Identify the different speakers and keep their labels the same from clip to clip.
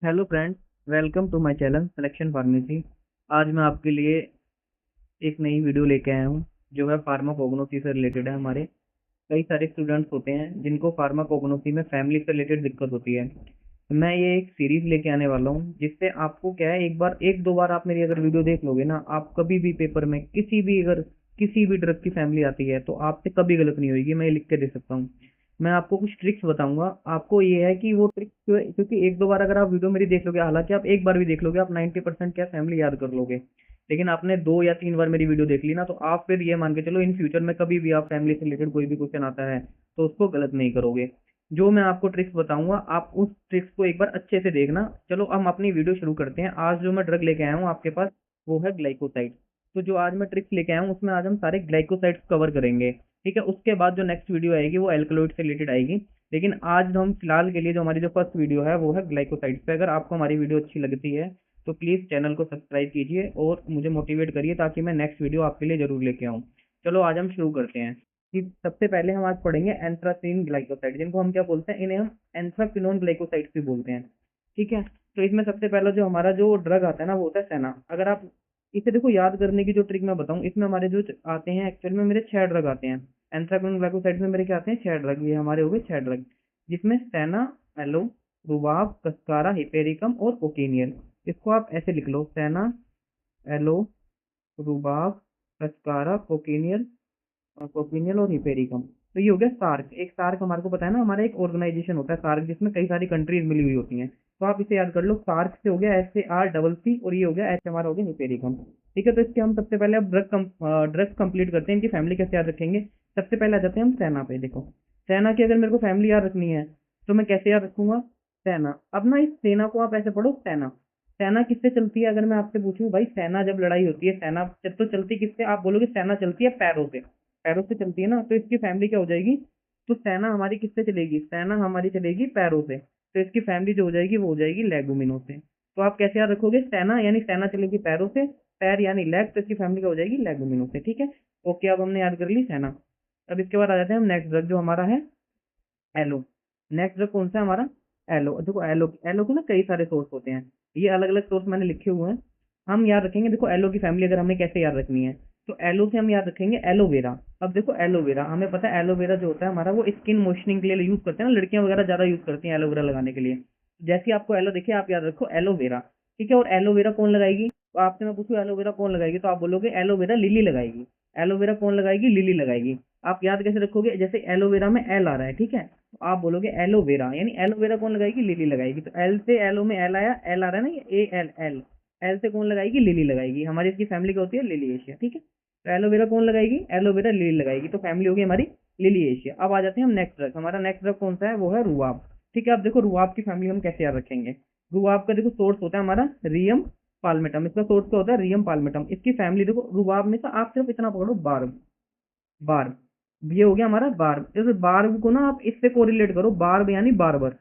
Speaker 1: Hello friends, welcome to my channel Selection Pharmacy. आज मैं आपके लिए एक नई वीडियो लेके आया हूँ जो है फार्माकोग्नोसी से रिलेटेड है। हमारे कई सारे स्टूडेंट्स होते हैं जिनको फार्माकोग्नोसी में फैमिली से रिलेटेड दिक्कत होती है। तो मैं ये एक सीरीज लेके आने वाला हूँ जिससे आपको क्या है, एक बार एक दो बार आप मेरी अगर वीडियो देख लोगे ना, आप कभी भी पेपर में किसी भी ड्रग की फैमिली आती है तो आपसे कभी गलत नहीं होगी। मैं ये लिख के दे सकता हूँ। मैं आपको कुछ ट्रिक्स बताऊंगा। आपको ये है कि वो ट्रिक्स क्योंकि एक दो बार अगर आप वीडियो मेरी देख लोगे, हालांकि आप एक बार भी देख लोगे आप 90% क्या फैमिली याद कर लोगे। लेकिन आपने 2 या 3 बार मेरी वीडियो देख ली ना, तो आप फिर ये मान के चलो इन फ्यूचर में कभी भी आप फैमिली से रिलेटेड कोई भी क्वेश्चन आता है तो उसको गलत नहीं करोगे। जो मैं आपको ट्रिक्स बताऊंगा आप उस ट्रिक्स को एक बार अच्छे से देखना। चलो हम अपनी वीडियो शुरू करते हैं। आज जो मैं ड्रग लेके आया हूँ आपके पास वो है ग्लाइकोसाइड। तो जो आज मैं ट्रिक्स लेके आया हूँ उसमें आज हम सारे ग्लाइकोसाइड्स कवर करेंगे। ठीक है, उसके बाद जो नेक्स्ट वीडियो आएगी वो एल्कलॉइड से रिलेटेड आएगी। लेकिन आज हम फिलहाल के लिए जो हमारी जो फर्स्ट वीडियो है वो है ग्लाइकोसाइड्स पे। अगर आपको हमारी वीडियो अच्छी लगती है तो प्लीज़ चैनल को सब्सक्राइब कीजिए और मुझे मोटिवेट करिए ताकि मैं नेक्स्ट वीडियो आपके लिए ज़रूर लेके आऊँ। चलो आज हम शुरू करते हैं। कि सबसे पहले हम आज पढ़ेंगे एंथ्रासीन ग्लाइकोसाइड, जिनको हम क्या बोलते हैं, इन्हें हम एंथ्राक्विनोन ग्लाइकोसाइड्स भी बोलते हैं। ठीक है, तो इसमें सबसे पहला जो हमारा जो ड्रग आता है ना वो होता है सेना। अगर आप इसे देखो, याद करने की जो ट्रिक मैं बताऊं, इसमें हमारे जो आते हैं एक्चुअल में मेरे 6 ड्रग आते हैं। एंथ्राक्विनोन ग्लाइकोसाइड में मेरे क्या आते हैं, 6 ड्रग। ये हमारे हो गए 6 ड्रग, जिसमें सेना, एलो, रुबाब, कस्कारा, हिपेरिकम और कोकीनियल। इसको आप ऐसे लिख लो, सेना, एलो, रुबाब, कस्कारा, कोकीनियल, कोकिनियल और हिपेरिकम। तो ये हो गया सार्क। एक सार्क हमारे को पता है ना, हमारा एक ऑर्गेनाइजेशन होता है सार्क, जिसमें कई सारी कंट्रीज मिली हुई होती हैं। तो आप इसे याद कर लो, सार्क से हो गया SAR CC और ये हो गया एच हमारा हो गया हिपेरिकम। ठीक है, तो इसके हम सबसे पहले अब ड्रग्स कंप्लीट करते हैं। इनकी फैमिली कैसे याद रखेंगे, सबसे पहले आ जाते हैं हम सेना पे। देखो, सेना की अगर मेरे को फैमिली याद रखनी है तो मैं कैसे याद रखूंगा, सेना। अब ना इस सेना को आप ऐसे पढ़ो, सेना। सेना किससे चलती है, अगर मैं आपसे पूछूं भाई सेना जब लड़ाई होती है, सेना तो चलती किससे, आप बोलोगे सेना चलती है पैरों से। पैरों से चलती है ना, तो इसकी फैमिली क्या हो जाएगी, तो सेना हमारी किससे चलेगी, सेना हमारी चलेगी पैरों से। तो इसकी फैमिली जो हो जाएगी वो हो जाएगी लेगुमिनो से। तो आप कैसे याद रखोगे, सेना यानी सेना चलेगी पैरों से, पैर यानी लेग, तो इसकी फैमिली क्या हो जाएगी, लेगुमिनो से। ठीक है, ओके, अब हमने याद कर ली सेना। अब इसके बाद आ जाते हैं हम नेक्स्ट ड्रग जो हमारा है एलो। नेक्स्ट ड्रग कौन सा है हमारा, एलो। देखो एलो, एलो के ना कई सारे सोर्स होते हैं, ये अलग अलग सोर्स मैंने लिखे हुए हैं। हम याद रखेंगे, देखो एलो की फैमिली अगर हमें कैसे याद रखनी है, तो एलो से हम याद रखेंगे एलोवेरा। अब देखो एलोवेरा, हमें पता है एलोवेरा जो होता है हमारा वो स्किन मोइस्चनिंग के लिए यूज करते हैं ना, लड़कियां वगैरह ज्यादा यूज करती हैं एलोवेरा लगाने के लिए। जैसे ही आपको एलो देखिए आप याद रखो एलोवेरा। ठीक है, और एलोवेरा कौन लगाएगी, तो आपसे मैं पूछूं एलोवेरा कौन लगाएगी, तो आप बोलोगे एलोवेरा लिली लगाएगी। एलोवेरा कौन लगाएगी, लिली लगाएगी। आप याद कैसे रखोगे, जैसे एलोवेरा में एल आ रहा है, ठीक है, तो आप बोलोगे एलोवेरा, यानी एलोवेरा कौन लगाएगी, लिली लगाएगी। तो एल से एलो में एल आया, एल आ रहा है ना, ये एल, एल से कौन लगाएगी, लिली लगाएगी। हमारी इसकी फैमिली क्या होती है, लिली एशिया। ठीक है, तो एलोवेरा कौन लगाएगी, एलोवेरा लिली लगाएगी, तो फैमिली होगी हमारी लिली एशिया। अब आ जाते हैं हम नेक्स्ट ड्रग। हमारा नेक्स्ट ड्रग कौन सा है, वो है रुआब। ठीक है, अब देखो रुआब की फैमिली हम कैसे याद रखेंगे। रुआब का देखो सोर्स होता है हमारा रियम पाल्मेटम, इसका सोर्स क्या होता है, रियम पाल्मेटम। इसकी फैमिली देखो रुआब में से आप सिर्फ इतना पकड़ो, बार्ब। बार्ब, ये हो गया हमारा बार्ब। जैसे बार्ब को ना आप इससे कोरिलेट करो, बार्ब यानी बार्बर।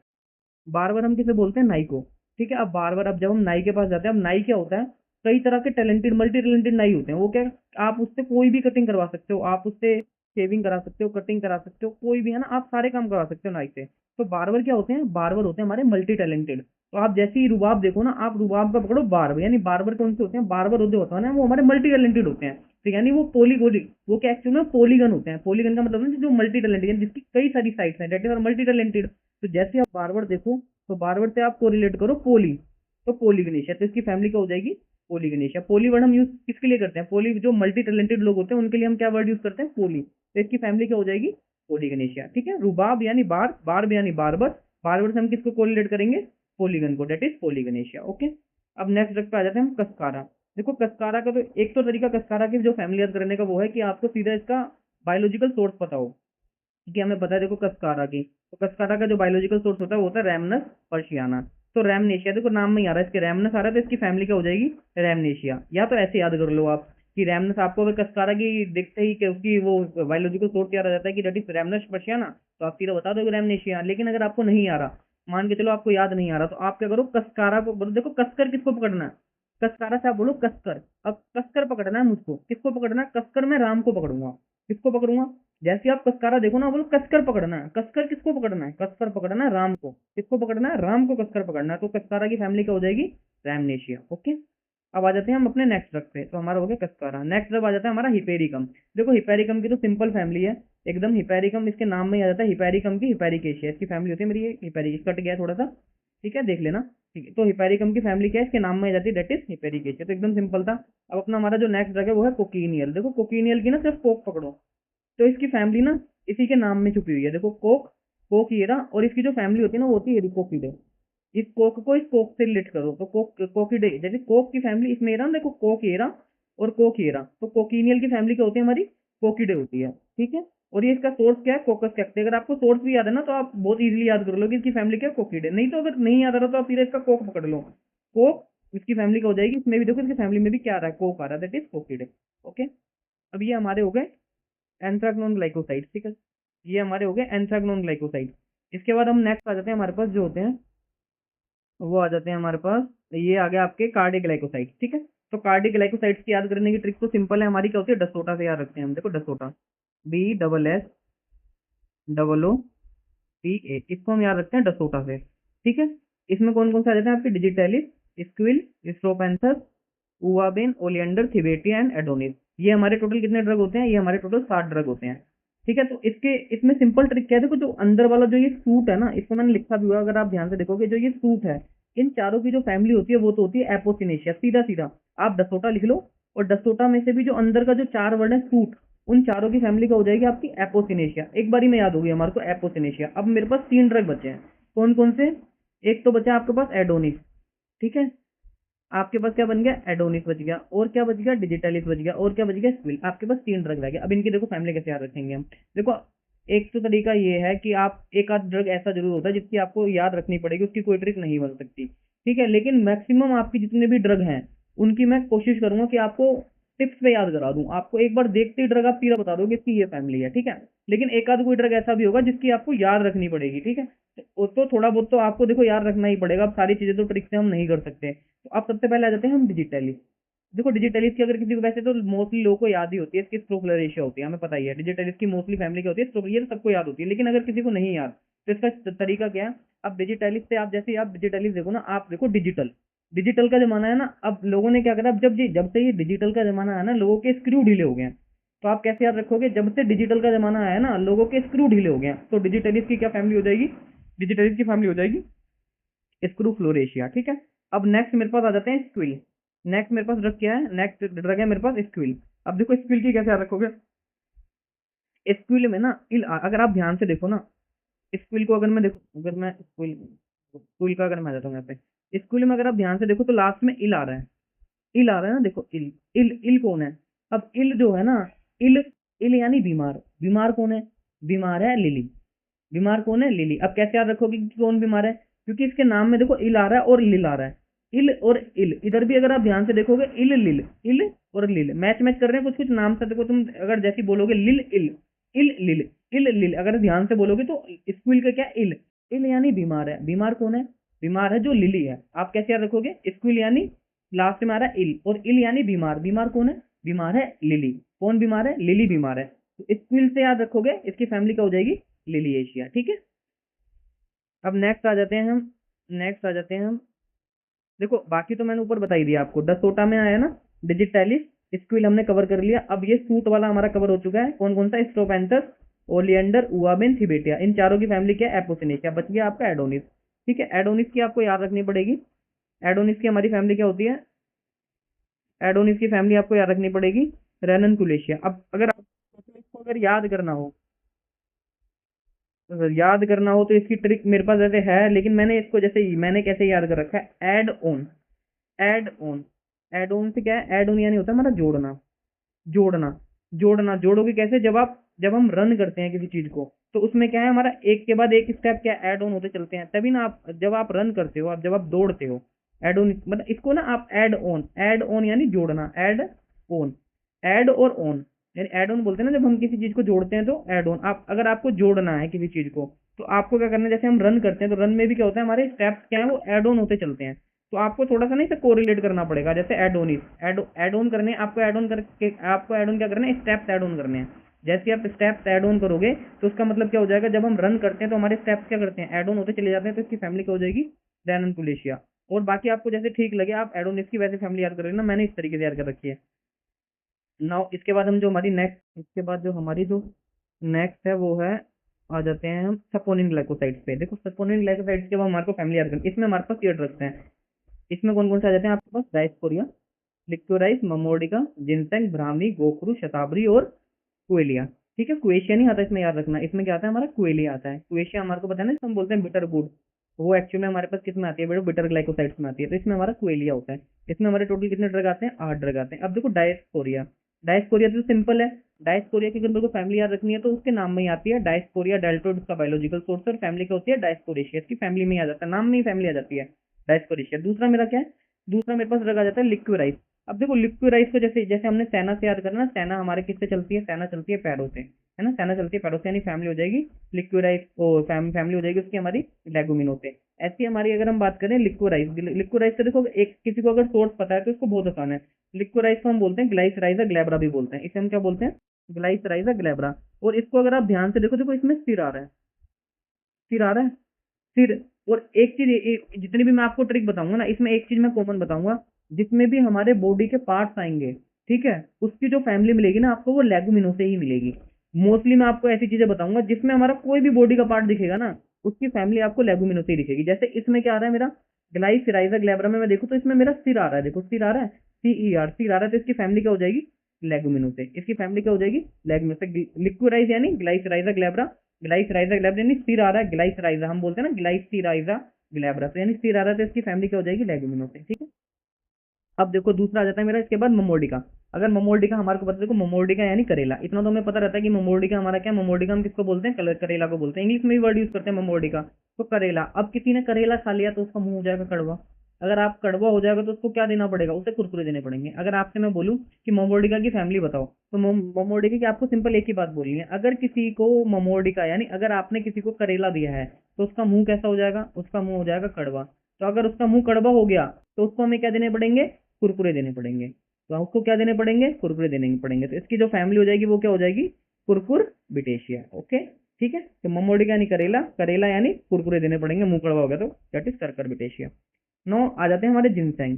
Speaker 1: बार्बर हम किसे बोलते हैं, नाई को। ठीक है, अब बार्बर, अब जब हम नाई के पास जाते हैं, अब नाई क्या होता है, कई तरह के टैलेंटेड मल्टी टैलेंटेड नाई होते हैं। वो क्या, आप उससे कोई भी कटिंग करवा सकते हो, आप उससे शेविंग करा सकते हो, कटिंग करा सकते हो, कोई भी है ना, आप सारे काम करवा सकते हो नाई से। तो बार्बर क्या होते हैं, बार्बर होते हैं हमारे मल्टी टैलेंटेड। तो आप जैसे ही रुबाब देखो ना, आप रुबाब का पकड़ो बार्ब, यानी बार्बर कौन से होते हैं, बार्बर जो होता है ना वो हमारे मल्टी टैलेंटेड होते हैं। तो यानी वो पोली, वो क्या एक्चुअली में पॉलीगन होते हैं। पॉलीगन का मतलब है जो मल्टी टैलेंटेड, जिसकी कई सारी साइड्स हैं, दैट इज मल्टी टैलेंटेड। तो जैसे आप बार्बर देखो, तो बार्बर से आप कोरिलेट करो पोली, तो पोलीगनेशिया, तो इसकी फैमिली क्या हो जाएगी, पोलीगनेशिया। पोली वर्ड हम यूज किसके लिए करते हैं, पोली जो मल्टी टैलेंटेड लोग होते हैं उनके लिए हम क्या वर्ड यूज करते हैं, पोली। तो इसकी फैमिली क्या हो जाएगी, पोलीगनेशिया। ठीक है, रुबाब यानी बार्ब यानी बार्बर, बार्बर से हम किसको कोरिलेट करेंगे, पोलीगन को, डेट इज पोलीगनेशिया। ओके, अब नेक्स्ट ड्रग पे आ जाते हैं हम कस्कारा। देखो कस्कारा का तो एक तो तरीका कस्कारा की जो फैमिली याद करने का वो है कि आपको सीधा इसका बायोलॉजिकल सोर्स पता हो। कि हमें पता है देखो कस्कारा की, तो कस्कारा का जो बायोलॉजिकल सोर्स होता है वो होता है रैमनस पर्शियाना। तो रैमनेशिया, देखो नाम में ही आ रहा है, इसके रैमनस आ रहा है, तो इसकी फैमिली क्या हो जाएगी, रैमनेशिया। या तो ऐसे याद कर लो आप कि रैमनस, आपको अगर कस्कारा की देखते ही कि उसकी वो बायोलॉजिकल सोर्स याद आ जाता है कि दैट इज रैमनस पर्शियाना, तो आप सीधा बता दो रैमनेशिया। लेकिन अगर आपको नहीं आ रहा, मान के चलो आपको याद नहीं आ रहा, तो आप क्या करो, कस्कारा को बोलो। देखो कसकर किसको पकड़ना है, कस्कारा से आप बोलो कसकर। अब कसकर पकड़ना है मुझको, किसको पकड़ना है, कसकर मैं राम को पकड़ूंगा। किसको पकड़ूंगा? जैसे आप कसकारा देखो ना, बोलो कसकर पकड़ना है। कसकर किसको पकड़ना है? कसकर पकड़ना है राम को। किसको पकड़ना है? राम को कसकर पकड़ना है। तो कसकारा की फैमिली क्या हो जाएगी? रैमनेशिया। ओके। अब आ जाते हैं हम अपने नेक्स्ट ड्रग पे। तो हमारा हो गया कसकारा। नेक्स्ट ड्रग आ जाता है हमारा हिपेरिकम। देखो हिपेरिकम की तो सिंपल फैमिली है एकदम। हिपेरिकम इसके नाम में ही आ जाता है। हिपेरिकम की हिपेरिकेशिया इसकी फैमिली होती है मेरी। हिपेरिक कट गया थोड़ा सा, ठीक है, देख लेना। ठीक है, तो हिपेरिकम की फैमिली क्या है? इसके नाम में आ जाती है, दैट इज हिपेरिकेशिया। तो एकदम सिंपल था। अब अपना हमारा जो नेक्स्ट ड्रग है वो है कोकिनियल। देखो कोकिनियल की ना सिर्फ कोक पकड़ो, तो इसकी फैमिली ना इसी के नाम में छुपी हुई है। देखो कोक, कोकीरा, और इसकी जो फैमिली होती है ना वो होती है एरिकोकिडे। इस कोक को इस कोक से रिलेट करो तो कोक कोकिडे, जैसे कोक की फैमिली इसमें एरा, देखो कोकेरा और कोकेरा, तो कोकिनियल की फैमिली क्या होती है हमारी? कोकिडे होती है, ठीक है। और ये इसका सोर्स क्या है? कोकस कैक्टे। अगर आपको सोर्स भी याद है ना तो आप बहुत इजीली याद कर लोगे इसकी फैमिली क्या है? कोकिडे। नहीं तो अगर नहीं याद आ रहा तो आप सीधे इसका कोक पकड़ लो। कोक इसकी फैमिली क्या हो जाएगी? इसमें भी देखो इसकी फैमिली में भी क्या आ रहा है? कोक आ रहा है, दैट इज कोकिडे। ओके। अब ये हमारे हो गए एंथ्रेक्नोन ग्लाइकोसाइड, ठीक है। ये हमारे हो गए एंथ्रेक्नोन ग्लाइकोसाइड। इसके बाद हम नेक्स्ट आ जाते हैं हमारे पास जो होते हैं, वो आ जाते हैं हमारे पास, ये आ गया आपके कार्डियोग्लाइकोसाइड, ठीक है। तो कार्डियोग्लाइकोसाइड्स की याद करने की ट्रिक तो सिंपल है हमारी, क्या होती है? डसोटा से याद रखते हैं हम। देखो डसोटा, BSSOTA, इसको हम याद रखते हैं डसोटा से, ठीक है। इसमें कौन कौन से आ जाते हैं आपके? Digitalis, squill, strophanthus, ouabain, oleander, थिबेटिया एंड एडोनिस। ये हमारे टोटल कितने ड्रग होते हैं? ये हमारे टोटल 7 ड्रग होते हैं, ठीक है। तो इसके इसमें सिंपल ट्रिक क्या है? देखो जो अंदर वाला जो ये सूट है ना, इसको मैंने लिखा भी हुआ, अगर आप ध्यान से देखोगे जो ये सूट है, इन चारों की जो फैमिली होती है वो तो होती है एपोसिनेशिया। सीधा सीधा आप डसोटा लिख लो, और डसोटा में से भी जो अंदर का जो 4 वर्ड है सूट, उन चारों की फैमिली का हो जाएगी आपकी एपोसिनेशिया। एक बारी में याद होगी हमारे को एपोसिनेशिया। अब मेरे पास 3 ड्रग बचे हैं। कौन कौन से? एक तो बचा आपके पास एडोनिस, ठीक है। आपके पास क्या बन गया? एडोनिस बच गया। और क्या बच गया? डिजिटलिस बच गया। और क्या बच गया? स्क्विल। आपके पास 3 ड्रग रह गए। अब इनकी देखो फैमिली कैसे याद रखेंगे हम। देखो एक तो तरीका ये है कि आप एक आध ड्रग ऐसा जरूर होता है जिसकी आपको याद रखनी पड़ेगी, उसकी कोई ट्रिक नहीं बन सकती, ठीक है। लेकिन मैक्सिमम आपकी जितने भी ड्रग हैं उनकी मैं कोशिश करूंगा कि आपको टिप्स पे याद करा दूं। आपको एक बार देखते ही ड्रग आप सीधा बता दोगे इसकी ये फैमिली है, ठीक है। लेकिन एक आध कोई ड्रग ऐसा भी होगा जिसकी आपको याद रखनी पड़ेगी, ठीक है। तो थोड़ा बहुत तो आपको देखो याद रखना ही पड़ेगा। अब सारी चीजें तो ट्रिक से हम नहीं कर सकते। तो अब सबसे पहले आ जाते हैं हम डिजिटली। देखो डिजिटलिस की अगर किसी को, वैसे तो मोस्टली लोगों को याद ही होती है, इसकी स्ट्रोफलरेशिया होती है, हमें पता ही है। डिजिटलिस की मोस्टली फैमिली क्या होती है? स्ट्रोफल, ये तो सबको याद होती है। लेकिन अगर किसी को नहीं याद तो इसका तरीका क्या है? अब डिजिटलिस से आप, जैसे आप डिजिटलिस देखो ना, आप देखो डिजिटल, डिजिटल का जमाना है ना। अब लोगों ने क्या करा, अब जब से ये डिजिटल का जमाना है ना, लोगों के स्क्रू ढीले हो गए हैं। तो आप कैसे याद रखोगे? जब से डिजिटल का जमाना आया ना, लोगों के स्क्रू ढीले हो गए हैं। तो डिजिटलिस की क्या फैमिली हो जाएगी? डिजिटलिस की फैमिली हो जाएगी स्क्रू फ्लोरेशिया, ठीक है। अब नेक्स्ट मेरे पास आ जाते हैं स्क्विल। नेक्स्ट मेरे पास ड्रग क्या है? नेक्स्ट ड्रग है मेरे पास स्क्विल। अब देखो स्क्विल की कैसे याद रखोगे? स्क्विल में ना अगर आप ध्यान से देखो ना, स्क्विल को अगर मैं देखो, अगर मैं स्क्विल स्क्विल का अगर मैं आ जाता हूँ यहाँ पे, स्क्विल में अगर आप ध्यान से देखो तो लास्ट में इल आ रहा है। इल आ रहा है ना, देखो इल। इल इल कौन है? अब इल जो है ना, इल, इल यानी बीमार। बीमार कौन है? बीमार है लिली। बीमार कौन है? लिली। अब कैसे याद रखोगे कि कौन बीमार है? क्योंकि इसके नाम में देखो इल आ रहा है और लिल आ रहा है। इल और इल, इधर भी अगर आप ध्यान से देखोगे इल लिल, इल और लिल मैच मैच कर रहे हैं कुछ कुछ नाम से। देखो तुम अगर जैसी बोलोगे लिल इल, इल लिल, इल लिल, अगर ध्यान से बोलोगे तो स्क्विल का क्या? इल। इल यानी बीमार है। बीमार कौन है? बीमार है जो लिली है। आप कैसे याद रखोगे? स्क्विल यानी लास्ट में आ रहा है इल, और इल यानी बीमार। बीमार कौन है? बीमार है लिली। कौन बीमार है? लिली बीमार है। तो स्क्विल से याद रखोगे, इसकी फैमिली क्या हो जाएगी? लिलिएशिया, ठीक है। अब नेक्स्ट आ जाते हैं हम, नेक्स्ट आ जाते हैं हम, देखो बाकी तो मैंने ऊपर बता ही दिया आपको। डसोटा में आया ना डिजिटैलिस, स्क्विल हमने कवर कर लिया। अब ये सूट वाला हमारा कवर हो चुका है। कौन कौन सा? स्ट्रोपेंथस, ओलियंडर, उवाबेन, थिबेटिया। इन चारों की फैमिली क्या है? एपोसिनेशिया। बच गया आपका एडोनिस, ठीक है। एडोनिस की आपको याद रखनी पड़ेगी। एडोनिस की हमारी फैमिली क्या होती है? एडोनिस की फैमिली आपको याद रखनी पड़ेगी रेननकुलेशिया। अब अगर आपको इसको अगर याद करना हो, अगर याद करना हो तो इसकी ट्रिक मेरे पास ऐसे है, लेकिन मैंने इसको जैसे मैंने कैसे याद कर रखा है? Add on. Add on, add on से क्या है? एड ऑन यानी होता है हमारा जोड़ना। जोड़ना, जोड़ना। जोड़ोगे कैसे? जब हम रन करते हैं किसी चीज को, तो उसमें क्या है हमारा? एक के बाद एक स्टेप क्या ऐड ऑन होते चलते हैं। तभी ना आप जब आप रन करते हो, आप जब आप दौड़ते हो, ऐड ऑन मतलब इसको ना आप ऐड ऑन, ऐड ऑन यानी जोड़ना। ऐड ऑन, ऐड और ऑन यानी ऐड ऑन बोलते हैं ना जब हम किसी चीज को जोड़ते हैं, तो ऐड ऑन। आप अगर आपको जोड़ना है किसी चीज को, तो आपको क्या करना है? जैसे हम रन करते हैं तो रन में भी क्या होता है? हमारे स्टेप्स क्या है? वो ऐड ऑन होते चलते हैं। तो आपको थोड़ा सा नहीं से कोरिलेट करना पड़ेगा। जैसे ऐड ऑन, ऐड ऑन करने, आपको ऐड ऑन करके, आपको ऐड ऑन क्या करना है? स्टेप्स ऐड ऑन करने हैं। जैसे आप स्टेप्स ऐड ऑन करोगे तो उसका मतलब क्या हो जाएगा, जब हम रन करते हैं तो हमारे स्टेप्स क्या करते हैं, ऐड ऑन होते चले जाते हैं, तो इसकी फैमिली क्या हो जाएगी, रैननकुलेशिया। और बाकी आपको जैसे ठीक लगे आप ऐड ऑन इसकी वैसे फैमिली याद कर लेना, मैंने इस तरीके से याद कर रखी है। नाउ इसके बाद हम जो हमारी नेक्स्ट इसके बाद जो हमारी जो नेक्स्ट है वो है, आ जाते हैं हम सपोनिन ग्लाइकोसाइड्स पे। देखो सपोनिन ग्लाइकोसाइड्स के बाद हमारे को फैमिली याद करनी, इसमें हमारे पास ये ड्रग्स हैं। इसमें कौन कौन से आ जाते हैं आपके पास, डायस्पोरिया, लिक्टोराइस, ममोडिका, जिनसेंग, ब्राह्मी, गोखरू, शतावरी और कुएलिया। ठीक है, कुएशिया नहीं आता इसमें, याद रखना। इसमें क्या आता है हमारा, कुएलिया आता है। कुएशिया हमारे को पता है ना, इसमें हम बोलते हैं बिटर गुड, वो एक्चुअली में हमारे पास किस में आती है बेटा, बिटर ग्लाइकोसाइड्स में आती है। तो इसमें हमारा कुएलिया होता है। इसमें हमारे टोटल कितने ड्रग आते हैं, 8 ड्रग आते हैं। अब देखो डायस्पोरिया, डायस्पोरिया तो सिंपल है। डायस्पोरिया की अगर मेरे को फैमिली याद रखनी है तो उसके नाम में ही आती है, डायस्पोरिया डेल्टोइड उसका बायोलॉजिकल सोर्स, और फैमिली क्या होती है, डायस्पोरेशिया। इसकी फैमिली में आ जाता है, नाम में ही फैमिली आ जाती है, डायस्पोरेशिया। दूसरा मेरा क्या है, दूसरा मेरे पास ड्रग आ जाता है लिक्विराइस। अब देखो लिक्विराइस को जैसे जैसे हमने सेना से याद करना, सेना हमारे किससे चलती है, सेना चलती है पैरों से, है ना, सेना चलती है पैरों से, यानी फैमिली हो जाएगी लिक्विराइस, फैमिली हो जाएगी उसकी हमारी लेगुमिनो से। ऐसी हमारी अगर हम बात करें लिक्विराइस, लिक्विराइस से देखो एक किसी को अगर सोर्स पता है तो उसको बहुत आसान है। लिक्विराइस को हम बोलते हैं ग्लाइसराइजा ग्लैब्रा भी बोलते हैं, इसे हम क्या बोलते हैं, ग्लाइसराइजा ग्लैब्रा। और इसको अगर आप ध्यान से देखो, देखो इसमें सिर आ रहा है, सिर आ रहा है, फिर और एक चीज, जितनी भी मैं आपको ट्रिक बताऊंगा ना, इसमें एक चीज मैं कॉमन बताऊंगा, जिसमें भी हमारे बॉडी के पार्ट्स आएंगे, ठीक है, उसकी जो फैमिली मिलेगी ना आपको, वो लेगुमिनो से ही मिलेगी। मोस्टली मैं आपको ऐसी चीजें बताऊंगा जिसमें हमारा कोई भी बॉडी का पार्ट दिखेगा ना, उसकी फैमिली आपको लेगुमिनो से ही दिखेगी। जैसे इसमें क्या आ रहा है मेरा, ग्लाइसिराइजा ग्लैब्रा में मैं देखूँ तो इसमें मेरा सिर आ रहा है, देखो सिर आ रहा है, CER, सिर आ रहा है, तो इसकी फैमिली क्या हो जाएगी, लेगुमिनो से। इसकी फैमिली क्या हो जाएगी, लेगुमिनो से। लिक्विराइज यानी ग्लाइसिराइजा ग्लैब्रा, ग्लाइसराइजा ग्लैब्रा यानी सिर आ रहा है, ग्लाइसराइजा हम बोलते हैं ना, ग्लाइसिराइजा ग्लैब्रा, तो यानी सिर आ रहा है, तो इसकी फैमिली क्या हो जाएगी, लेगुमिनो से। ठीक है, अब देखो दूसरा आ जाता है मेरा इसके बाद ममोर्डिका। अगर ममोर्डिका हमारे को पता है, देखो ममोर्डिका यानी करेला, इतना तो हमें पता रहता है कि ममोर्डिका हमारा क्या है, ममोर्डिका हम किसको बोलते हैं, करेला को बोलते हैं, इंग्लिश में भी वर्ड यूज करते हैं ममोर्डिका। तो करेला, अब किसी ने करेला खा लिया तो उसका मुंह हो जाएगा कड़वा। अगर आप कड़वा हो जाएगा तो उसको क्या देना पड़ेगा, उसे कुरकुरे देने पड़ेंगे। अगर आपसे मैं बोलूं कि ममोर्डिका की फैमिली बताओ, तो ममोर्डिका की आपको सिंपल एक ही बात बोलनी है, अगर किसी को ममोर्डिका यानी अगर आपने किसी को करेला दिया है तो उसका मुंह कैसा हो जाएगा, उसका मुंह हो जाएगा कड़वा। तो अगर उसका मुंह कड़वा हो गया तो उसको हमें क्या देने पड़ेंगे, कुरकुरे देने पड़ेंगे। तो आपको क्या देने पड़ेंगे, कुरकुरे देने पड़ेंगे। तो इसकी जो फैमिली हो जाएगी वो क्या हो जाएगी, कुरकुर बिटेशिया। ओके, ठीक है, तो ममोडिका यानी करेला, करेला यानी कुरकुरे देने पड़ेंगे, मुंह कड़वा हो गया तो दैट इज करकर बिटेशिया। नो आ जाते हैं हमारे जिनसेंग।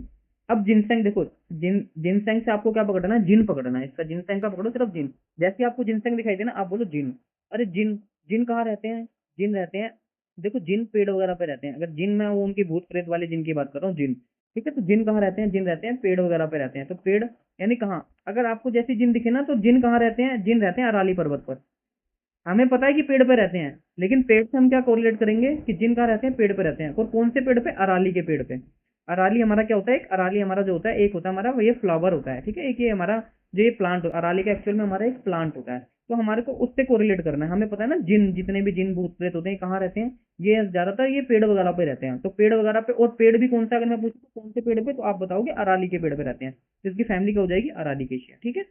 Speaker 1: अब जिनसेंग देखो, जिनसेंग से आपको क्या पकड़ना है, जिन पकड़ना है इसका, जिनसेंग का पकड़ो सिर्फ जिन। जैसे आपको जिनसेंग दिखाई दे ना, आप बोलो जिन। अरे जिन, जिन कहाँ रहते हैं, जिन रहते हैं, देखो जिन पेड़ वगैरह पे रहते हैं। अगर जिन मैं वो उनकी भूत प्रेत वाले जिन की बात कर रहा हूँ, जिन। ठीक है, तो जिन कहाँ रहते हैं, जिन रहते हैं पेड़ वगैरह पे रहते हैं। तो पेड़ यानी कहाँ, अगर आपको जैसे जिन दिखे ना, तो जिन कहाँ रहते हैं, जिन रहते हैं अराली पर्वत पर। हमें पता है कि पेड़ पे रहते हैं, लेकिन पेड़ से हम क्या कोरिलेट करेंगे कि जिन कहाँ रहते हैं, पेड़ पे रहते हैं। और कौन से पेड़ पे, अराली के पेड़ पे। अराली हमारा क्या होता है, एक अराली हमारा जो होता है, एक होता है हमारा ये फ्लावर होता है, ठीक है, एक ये हमारा जो ये प्लांट, अराली का एक्चुअल में हमारा एक प्लांट होता है। तो हमारे को उससे कोरिलेट करना है। हमें पता है ना, जिन जितने भी जिन भूत प्रेत होते हैं कहाँ रहते हैं, ये ज्यादातर ये पेड़ वगैरह पे रहते हैं। तो पेड़ वगैरह पे, और पेड़ भी कौन सा, अगर मैं पूछूं तो कौन से पेड़ पे, तो आप बताओगे अराली के पेड़ पे रहते हैं। तो इसकी फैमिली क्या हो जाएगी, अराली केशिया। ठीक है,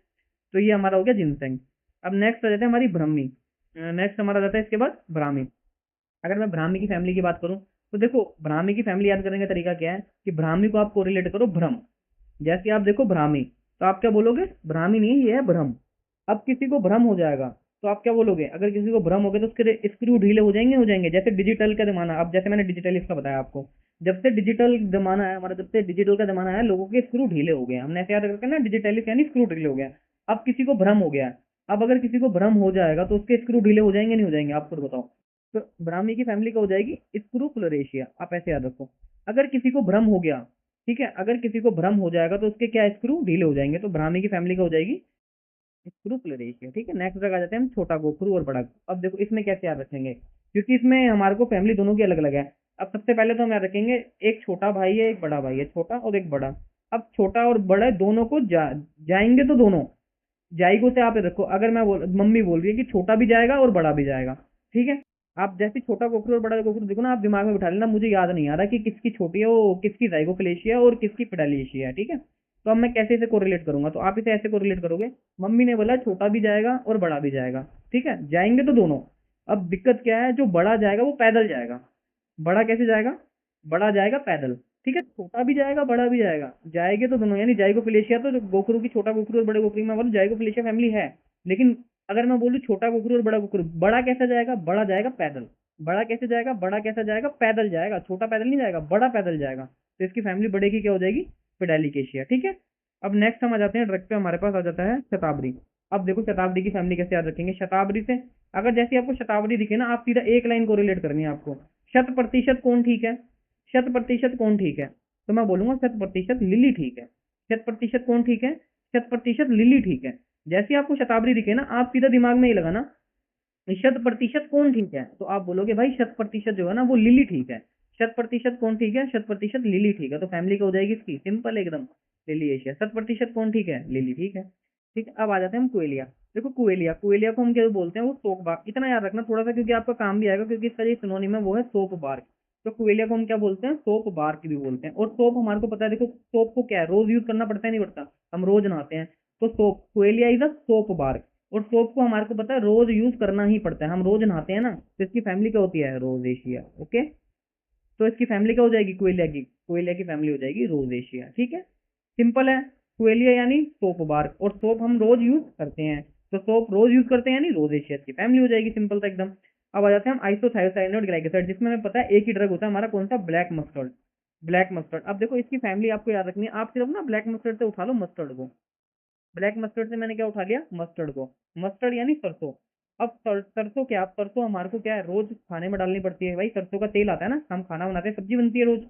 Speaker 1: तो ये हमारा हो गया जिनसेंग। अब नेक्स्ट आ जाता है हमारी ब्रह्मी। नेक्स्ट हमारा जाता है इसके बाद ब्राह्मी। अगर मैं ब्राह्मी की फैमिली की बात करूं तो देखो, ब्राह्मी की फैमिली याद करने का तरीका क्या है कि ब्राह्मी को आप कोरिलेट करो भ्रम। जैसे आप देखो ब्राह्मी, तो आप क्या बोलोगे, ब्राह्मी नहीं ये है भ्रम। अब किसी को भ्रम हो जाएगा तो आप क्या बोलोगे, अगर किसी को भ्रम हो गया तो उसके स्क्रू ढीले हो जाएंगे। जैसे डिजिटल का जमाना, अब जैसे मैंने डिजिटल इसका बताया आपको, जब से डिजिटल जमाना है हमारा, जब से डिजिटल का जमाना है, लोगों के स्क्रू ढीले हो गए। हमने ऐसे याद रखा ना, डिजिटलिस यानी स्क्रू ढीले हो गया। अब किसी को भ्रम हो गया, अब अगर किसी को भ्रम हो जाएगा तो उसके स्क्रू ढीले हो जाएंगे नहीं हो जाएंगे, आप खुद बताओ। तो ब्राह्मी की फैमिली क्या हो जाएगी, स्क्रूफुलरेशिया। आप ऐसे याद रखो, अगर किसी को भ्रम हो गया, ठीक है, अगर किसी को भ्रम हो जाएगा तो उसके क्या स्क्रू ढीले हो जाएंगे। तो ब्राह्मी की फैमिली क्या हो जाएगी, स्क्रूफुलरेशिया। ठीक है, नेक्स्ट तक आ जाते हैं हम छोटा गोखरू और बड़ा। अब देखो इसमें कैसे याद रखेंगे, क्योंकि इसमें हमारे को फैमिली दोनों की अलग अलग है। अब सबसे पहले तो हम याद रखेंगे, एक छोटा भाई है, एक बड़ा भाई है, छोटा और एक बड़ा। अब छोटा और बड़ा दोनों को जाएंगे तो दोनों जाएगो से आप ये रखो। अगर मम्मी बोल रही है कि छोटा भी जाएगा और बड़ा भी जाएगा, ठीक है, आप जैसे छोटा गोखरू और बड़ा गोखरू देखो ना, आप दिमाग में बिठा लेना। मुझे याद नहीं आ रहा कि किसकी छोटी है, वो किसकी जाइगोफलेशिया और किसकी पेडालिएशिया है, ठीक है। तो अब मैं कैसे इसे कोरिलेट करूंगा, तो आप इसे ऐसे कोरिलेट करोगे, मम्मी ने बोला छोटा भी जाएगा और बड़ा भी जाएगा, ठीक है, जाएंगे तो दोनों। अब दिक्कत क्या है, जो बड़ा जाएगा वो पैदल जाएगा। बड़ा कैसे जाएगा, बड़ा जाएगा पैदल, ठीक है, छोटा भी जाएगा बड़ा भी जाएगा, जाएंगे तो दोनों। यानी जाइगोफलेशिया, तो जो गोखरू की, छोटा गोखरू और बड़े गोखरू में बोलो जाइगोफलेशिया फैमिली है, लेकिन अगर मैं बोलूँ छोटा कुकरू और बड़ा कुकरू, बड़ा कैसा जाएगा, बड़ा जाएगा पैदल। बड़ा कैसे जाएगा, बड़ा कैसा जाएगा, पैदल जाएगा। छोटा पैदल नहीं जाएगा, बड़ा पैदल जाएगा। तो इसकी फैमिली बड़े की क्या हो जाएगी, पेडालिकेशिया। ठीक है। अब नेक्स्ट हम आ जाते हैं ड्रग पे, हमारे पास आ जाता है शतावरी। अब देखो शतावरी की फैमिली कैसे याद रखेंगे। शतावरी से अगर जैसे आपको शतावरी दिखे ना, आप सीधा एक लाइन को रिलेट करनी है आपको। शत प्रतिशत कौन ठीक है, शत प्रतिशत कौन ठीक है, तो मैं बोलूंगा शत प्रतिशत लिली ठीक है। शत प्रतिशत कौन ठीक है, शत प्रतिशत लिली ठीक है। जैसे आपको शतावरी दिखे ना, आप सीधा दिमाग में ही लगाना शत प्रतिशत कौन ठीक है, तो आप बोलोगे भाई शत प्रतिशत जो है ना वो लिली ठीक है। शत प्रतिशत कौन ठीक है, शत प्रतिशत लिली ठीक है। तो फैमिली क्या हो जाएगी इसकी, सिंपल एकदम, लिली एशिया। शत प्रतिशत कौन ठीक है, लिली ठीक है। ठीक है। अब आ जाते हैं हम कोयलिया। देखो कोयलिया, कोयलिया को हम क्या बोलते हैं, वो सोप बार। इतना याद रखना थोड़ा सा, क्योंकि आपका काम भी आएगा, क्योंकि इसका जो सिनोनिम है वो है सोप बार। तो कोयलिया को हम क्या बोलते हैं, सोप बार की भी बोलते हैं। और सोप हमारे को पता है, देखो सोप को क्या है, रोज यूज करना पड़ता है नहीं पड़ता, हम रोज नहाते हैं। तो सोप, कोयलिया इज अ सोप बार। और सोप को हमारे को पता है रोज यूज करना ही पड़ता है, हम रोज नहाते हैं ना। तो इसकी फैमिली क्या होती है, रोजेशिया। ओके। तो इसकी फैमिली क्या हो जाएगी, कोयलिया की, कोयलिया की फैमिली हो जाएगी रोजेशिया। ठीक है, सिंपल है। कोयलिया यानी सोप बार, और सोप हम रोज यूज करते हैं, तो सोप रोज यूज करते हैं यानी रोजेशिया की फैमिली हो जाएगी। सिंपल था एकदम। अब आ जाते हैं हम आइसोथायोसाइनाइड ग्लाइकोसाइड, जिसमें हमें पता है एक ही ड्रग होता है हमारा, कौन सा, ब्लैक मस्टर्ड। Black mustard. अब देखो इसकी फैमिली आपको याद रखनी है, आप सिर्फ ना ब्लैक मस्टर्ड से उठा लो मस्टर्ड को। ब्लैक मस्टर्ड से मैंने क्या उठा लिया, मस्टर्ड को। मस्टर्ड यानी सरसों। अब सरसों क्या, सरसों हमारे को क्या है, रोज खाने में डालनी पड़ती है भाई। सरसों का तेल आता है ना, हम खाना बनाते हैं, सब्जी बनती है रोज।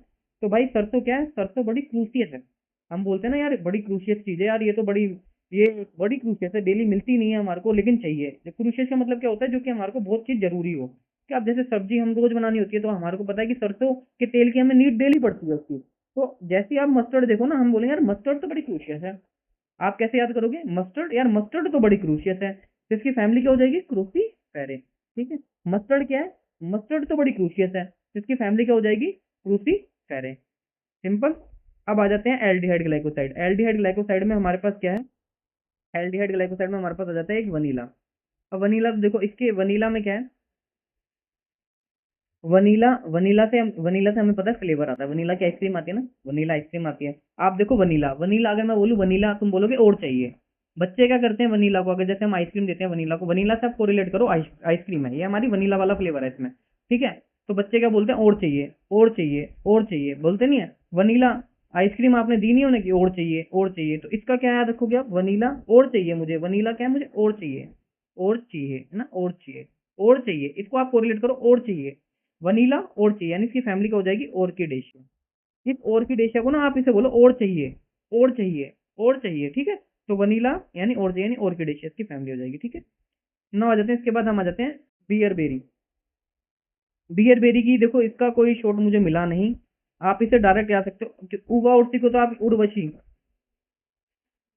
Speaker 1: तो भाई सरसों क्या है, सरसों बड़ी क्रूशियस है। हम बोलते हैं ना यार बड़ी क्रूशियस चीज है यार, ये बड़ी क्रूशियस है, डेली मिलती नहीं है हमारे को, लेकिन चाहिए। क्रूशियस का मतलब क्या होता है, जो कि हमारे को बहुत चीज जरूरी हो। कि अब जैसे सब्जी हम रोज बनानी होती है, तो हमारे को पता है कि सरसों के तेल की हमें नीड डेली पड़ती है उसकी। तो जैसे ही आप मस्टर्ड देखो ना, हम बोलेंगे यार मस्टर्ड तो बड़ी क्रूशियस है। आप कैसे याद करोगे, मस्टर्ड, यार मस्टर्ड तो बड़ी क्रूशियस है, तो इसकी फैमिली क्या हो जाएगी, क्रूसी फेरे। ठीक है। मस्टर्ड क्या है, मस्टर्ड तो बड़ी क्रूशियस है, तो इसकी फैमिली क्या हो जाएगी, क्रूसी फेरे। सिंपल। अब आ जाते हैं एल्डिहाइड ग्लाइकोसाइड। एल्डिहाइड ग्लाइकोसाइड में हमारे पास क्या है, एल्डिहाइड ग्लाइकोसाइड में हमारे पास आ जाता है एक वनीला। अब वनीला देखो, इसके वनीला में क्या है, वनीला, वनीला से हमें पता है फ्लेवर आता है। वनीला की आइसक्रीम आती है ना, वनीला आइसक्रीम आती है। आप देखो वनीला, वनीला अगर मैं बोलूँ वनीला, तुम बोलोगे और चाहिए। बच्चे क्या करते हैं वनीला को, अगर जैसे हम आइसक्रीम देते हैं वनीला को, वनीला से आप कोरिलेट करो, आइसक्रीम है ये हमारी, वनीला वाला फ्लेवर है इसमें। ठीक है। तो बच्चे क्या बोलते हैं, और चाहिए, और चाहिए, और चाहिए, बोलते नहीं है। वनीला आइसक्रीम आपने दी नहीं होने की, और चाहिए, और चाहिए। तो इसका क्या याद रखोगे आप, वनीला और चाहिए मुझे, वनीला क्या है, मुझे और चाहिए, और चाहिए है ना, और चाहिए, और चाहिए। इसको आप कोरिलेट करो, और चाहिए, वनीला और चाहिए, यानी इसकी फैमिली क्या हो जाएगी, ऑर्किडेशिया। इस ऑर्किडेशिया को ना आप इसे बोलो और चाहिए, और चाहिए, और चाहिए। ठीक है। तो वनीला यानी और चाहिए, यानी ऑर्किडेशिया इसकी फैमिली हो जाएगी। ठीक है। ना आ जाते हैं, इसके बाद हम आ जाते हैं बियरबेरी। बियरबेरी की देखो, इसका कोई शॉर्ट मुझे मिला नहीं, आप इसे डायरेक्ट याद सकते हो उवा उर्सी को, तो आप उर्वशी,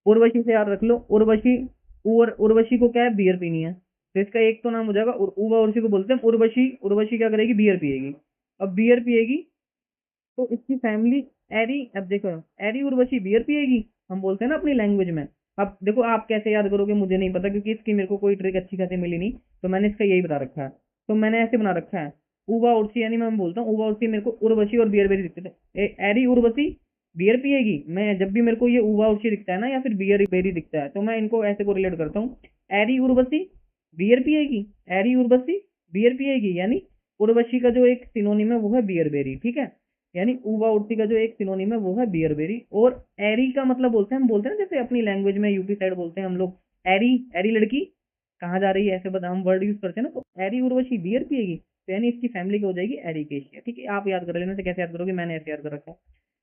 Speaker 1: उर्वशी से याद रख लो। उर्वशी, उर्वशी को क्या है, बियर पीनी है, तो इसका एक तो नाम हो जाएगा उवा उर्सी को बोलते हैं उर्वशी। उर्वशी क्या करेगी, बियर पिएगी। अब बियर पिएगी, तो इसकी फैमिली एरी। अब देखो, एरी उर्वशी बियर पिएगी, हम बोलते हैं ना अपनी लैंग्वेज में। अब देखो आप कैसे याद करोगे मुझे नहीं पता, क्योंकि इसकी मेरे को कोई ट्रिक अच्छी खासी मिली नहीं, तो मैंने इसका यही बता रखा है। तो मैंने ऐसे बना रखा है, उवा उर्सी, यानी मैं बोलता हूँ उवा उर्सी, मेरे को उर्वशी और बियर बेरी दिखते थे। एरी उर्वशी बियर पिएगी, मैं जब भी मेरे को ये उवा उर्सी दिखता है ना, या फिर बियर बेरी दिखता है, तो मैं इनको ऐसे को रिलेट करता हूँ। एरी उर्वशी बियर पिएगी, एरी उर्वशी बियर पिएगी, यानी उर्वशी का जो एक सिनोनिम है वो है बियर बेरी। ठीक है। यानी उवा उड़ती का जो एक सिनोनिम है वो है बियरबेरी। और एरी का मतलब बोलते हैं, हम बोलते हैं ना, जैसे अपनी लैंग्वेज में यूपी साइड बोलते हैं हम लोग, एरी, एरी लड़की कहाँ जा रही है, ऐसे बता हम वर्ड यूज करते हैं ना। तो एरी उर्वशी बियर पिएगी, तो यानी इसकी फैमिली की हो जाएगी एरिकेशिया। ठीक है। आप याद कर लेना से कैसे याद करोगे, मैंने ऐसे याद कर रखा है।